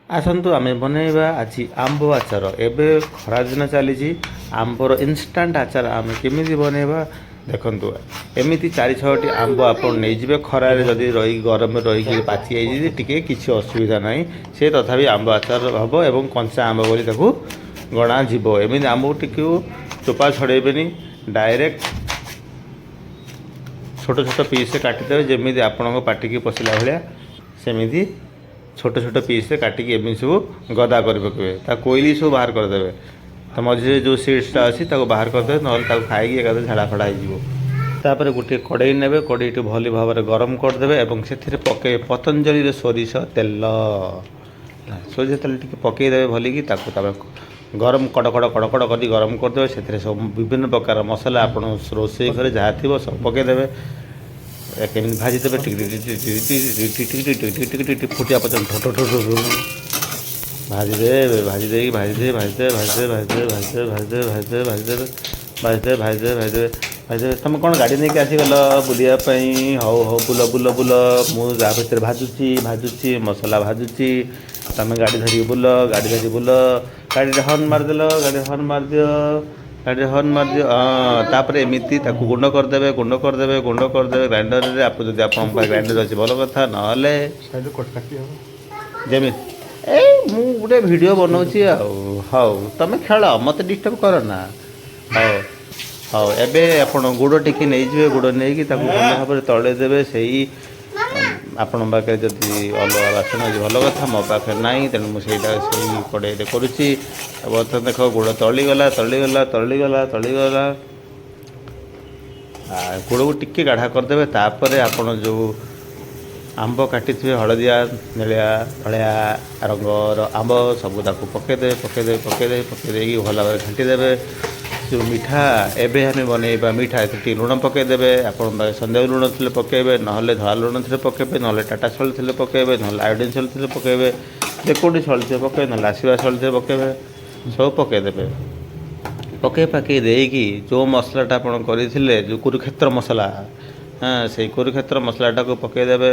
ଆସନ୍ତୁ ଆମେ ବନେଇବା ଆଜି ଆମ୍ବ ଆଚାର। ଏବେ ଖରାଦିନ ଚାଲିଛି, ଆମ୍ବର ଇନଷ୍ଟାଣ୍ଟ ଆଚାର ଆମେ କେମିତି ବନେଇବା ଦେଖନ୍ତୁ। ଏମିତି 4-6ଟି ଆମ୍ବ ଆପଣ ନେଇଯିବେ। ଖରାରେ ଯଦି ରହିକି ଗରମରେ ରହିକି ପାଚି ଯାଇଛି ଟିକେ କିଛି ଅସୁବିଧା ନାହିଁ, ସେ ତଥାପି ଆମ୍ବ ଆଚାର ହେବ ଏବଂ କଞ୍ଚା ଆମ୍ବ ବୋଲି ତାକୁ ଗଣାଯିବ। ଏମିତି ଆମ୍ବ ଟିକେ ଚୋପା ଛଡ଼େଇବେନି, ଡାଇରେକ୍ଟ ଛୋଟ ଛୋଟ ପିସ୍ରେ କାଟିଦେବେ, ଯେମିତି ଆପଣଙ୍କ ପାଟିକି ପଶିଲା ଭଳିଆ ସେମିତି ଛୋଟ ଛୋଟ ପିସ୍ରେ କାଟିକି ଏମିତି ସବୁ ଗଦା କରି ପକାଇବେ। ତା କୋଇଲି ସବୁ ବାହାର କରିଦେବେ, ତା ମଝିରେ ଯେଉଁ ସିଡ୍ସଟା ଅଛି ତାକୁ ବାହାର କରିଦେବେ, ନହେଲେ ତାକୁ ଖାଇକି ଏକାଥରେ ଝାଡ଼ା ଫାଡ଼ା ହେଇଯିବ। ତାପରେ ଗୋଟିଏ କଡ଼େଇ ନେବେ, କଡ଼େଇଟି ଭଲ ଭାବରେ ଗରମ କରିଦେବେ ଏବଂ ସେଥିରେ ପକାଇବେ ପତଞ୍ଜଳିର ସୋରିଷ ତେଲ। ସୋରିଷ ତେଲ ଟିକେ ପକାଇଦେବେ ଭଲିକି, ତାକୁ ତାପରେ ଗରମ କଡ଼କଡ଼ କଡ଼କଡ଼ କରି ଗରମ କରିଦେବେ। ସେଥିରେ ସବୁ ବିଭିନ୍ନ ପ୍ରକାର ମସଲା ଆପଣ ରୋଷେଇ ଘରେ ଯାହା ଥିବ ସବୁ ପକାଇଦେବେ। କେମିତି ଭାଜିଦେବେ ଟିକେ ଫୁଟିବା ପର୍ଯ୍ୟନ୍ତ ଭାଜିଦେବେ। ଭାଜିଦେବେ। ତମେ କ'ଣ ଗାଡ଼ି ନେଇକି ଆସିଗଲ ବୁଲିବା ପାଇଁ? ହଉ ହଉ, ବୁଲ ବୁଲ ବୁଲ, ମୁଁ ତା ଭିତରେ ଭାଜୁଛି ମସଲା ଭାଜୁଛି। ତମେ ଗାଡ଼ି ଧରିକି ବୁଲ, ଗାଡ଼ିରେ ହର୍ନ ମାରିଦେଲ, ଗାଡ଼ିରେ ହର୍ନ ମାରିଦିଅ। ତାପରେ ଏମିତି ତାକୁ ଗୁଣ୍ଡ କରିଦେବେ ଗ୍ରାଇଣ୍ଡରରେ। ଯଦି ଆପଣଙ୍କ ପାଖରେ ଗ୍ରାଇଣ୍ଡର ଅଛି ଭଲ କଥା, ନହେଲେ ଯେମିତି ମୁଁ ଗୋଟେ ଭିଡ଼ିଓ ବନାଉଛି ଆଉ। ହଉ ତମେ ଖେଳ, ମୋତେ ଡିଷ୍ଟର୍ବ କର ନା। ହଉ ଏବେ ଆପଣ ଗୁଡ଼ ଟିକେ ନେଇଯିବେ, ଗୁଡ଼ ନେଇକି ତାକୁ ଭଲ ଭାବରେ ତଳେଇ ଦେବେ। ସେଇ ଆପଣଙ୍କ ପାଖରେ ଯଦି ଅଲଗା ବାସନ ଅଛି ଭଲ କଥା, ମୋ ପାଖରେ ନାହିଁ, ତେଣୁ ମୁଁ ସେଇ କଡ଼େଇରେ କରୁଛି। ବର୍ତ୍ତମାନ ଦେଖ ଗୁଡ଼ ତଳିଗଲା। ଗୁଡ଼କୁ ଟିକେ ଗାଢ଼ା କରିଦେବେ। ତାପରେ ଆପଣ ଯେଉଁ ଆମ୍ବ କାଟିଥିବେ, ହଳଦିଆ ନେଳିଆ ଧଳିଆ ରଙ୍ଗର ଆମ୍ବ ସବୁ ତାକୁ ପକାଇ ଦେଇକି ଭଲ ଭାବରେ ଘାଣ୍ଟିଦେବେ। ଯେଉଁ ମିଠା ଏବେ ଆମେ ବନେଇବା ମିଠା, ଏଥିରେ ଟିକେ ଲୁଣ ପକାଇଦେବେ। ଆପଣଙ୍କ ପାଖରେ ସନ୍ଦେହ ଲୁଣ ଥିଲେ ପକାଇବେ, ନହେଲେ ଧଳା ଲୁଣ ଥିଲେ ପକାଇବେ, ନହେଲେ ଟାଟା ସଲ୍ଟ ଥିଲେ ପକାଇବେ, ନହେଲେ ଆୟୋଡ଼ିନ୍ ସଲ୍ଟ ଥିଲେ ପକାଇବେ। ଯେକୌଣସି ସଲ୍ଟ ଥିଲେ ପକାଇବେ, ନହେଲେ ଆଶୀର୍ବାଦ ସଲ୍ଟ ଥିଲେ ପକାଇବେ। ସବୁ ପକାଇଦେବେ। ପକାଇ ଦେଇକି ଯେଉଁ ମସଲାଟା ଆପଣ କରିଥିଲେ, ଯେଉଁ କୁରୁକ୍ଷେତ୍ର ମସଲା, ସେଇ କୁରୁକ୍ଷେତ୍ର ମସଲାଟାକୁ ପକାଇଦେବେ।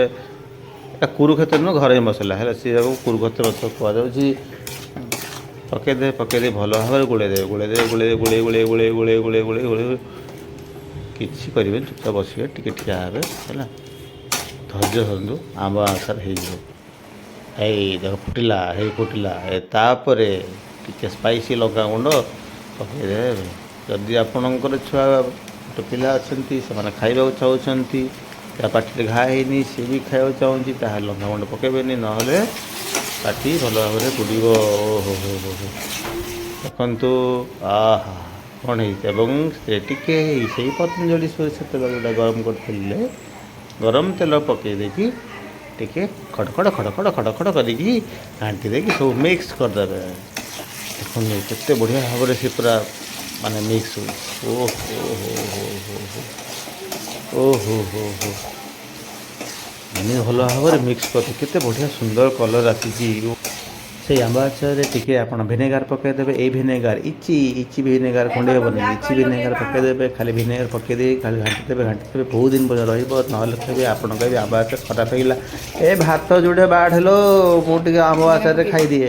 ଏଟା କୁରୁକ୍ଷେତ୍ର ନୁହଁ, ଘରୋଇ ମସଲା ହେଲା, ସେଟାକୁ କୁରୁକ୍ଷେତ୍ର ମସଲା କୁହାଯାଉଛି। ପକାଇ ଦେଇ ଭଲ ଭାବରେ ଗୋଳେଇ କିଛି କରିବେନି, ଚୁପଚାପ ବସିବେ, ଟିକେ ଠିଆ ହେବେ ହେଲା। ଧୈର୍ଯ୍ୟ ଧରନ୍ତୁ, ଆମ୍ବ ଆଚାର ହେଇଯିବ। ଦେଖ ଫୁଟିଲା। ତାପରେ ଟିକେ ସ୍ପାଇସି ଲଙ୍କାଗୁଣ୍ଡ ପକାଇଦେବେ। ଯଦି ଆପଣଙ୍କର ଛୁଆ ପିଲା ଅଛନ୍ତି, ସେମାନେ ଖାଇବାକୁ ଚାହୁଁଛନ୍ତି, ତା ପାଟିରେ ଘା ହେଇନି, ସିଏ ବି ଖାଇବାକୁ ଚାହୁଁଛି, ତାହେଲେ ଲଙ୍କାଗୁଣ୍ଡ ପକାଇବେନି, ନହେଲେ ପାଟି ଭଲ ଭାବରେ ପୋଡ଼ିବ। ଦେଖନ୍ତୁ କ'ଣ ହେଇଛି। ଏବଂ ସେ ଟିକେ ସେଇ ପତଞ୍ଜଳି ସୋରିଷ ତେଲ ଯେଉଁଟା ଗରମ କରିଥିଲେ, ଗରମ ତେଲ ପକାଇ ଦେଇକି ଟିକେ ଖଡ଼ କରିକି ଘାଣ୍ଟି ଦେଇକି ସବୁ ମିକ୍ସ କରିଦେବେ। ଦେଖନ୍ତୁ କେତେ ବଢ଼ିଆ ଭାବରେ ସେ ପୁରା ମାନେ ମିକ୍ସ ହେଉଛି। ଏମିତି ଭଲ ଭାବରେ ମିକ୍ସ କରିବେ। କେତେ ବଢ଼ିଆ ସୁନ୍ଦର କଲର୍ ଆସିଛି। ସେଇ ଆମ୍ବ ଆଚାରରେ ଟିକେ ଆପଣ ଭିନେଗାର ପକାଇଦେବେ। ଏଇ ଭିନେଗାର ଇଚି ଭିନେଗାର ଖଣ୍ଡେ ହେବନି, ଇଚି ଭିନେଗାର ପକାଇଦେବେ। ଖାଲି ଭିନେଗାର ପକାଇ ଦେଇକି ଖାଲି ଘାଣ୍ଟିଦେବେ। ବହୁତ ଦିନ ପର୍ଯ୍ୟନ୍ତ ରହିବ। ନହେଲେ କହିବେ, ଆପଣ କହିବେ ଆମ୍ବ ଆଚାର ଖରାପ ହେଇଗଲା। ଭାତ ଯୋଉଟା ବାଢ଼ ହେଲୋ, ମୁଁ ଟିକେ ଆମ୍ବ ଆଚାରରେ ଖାଇଦିଏ।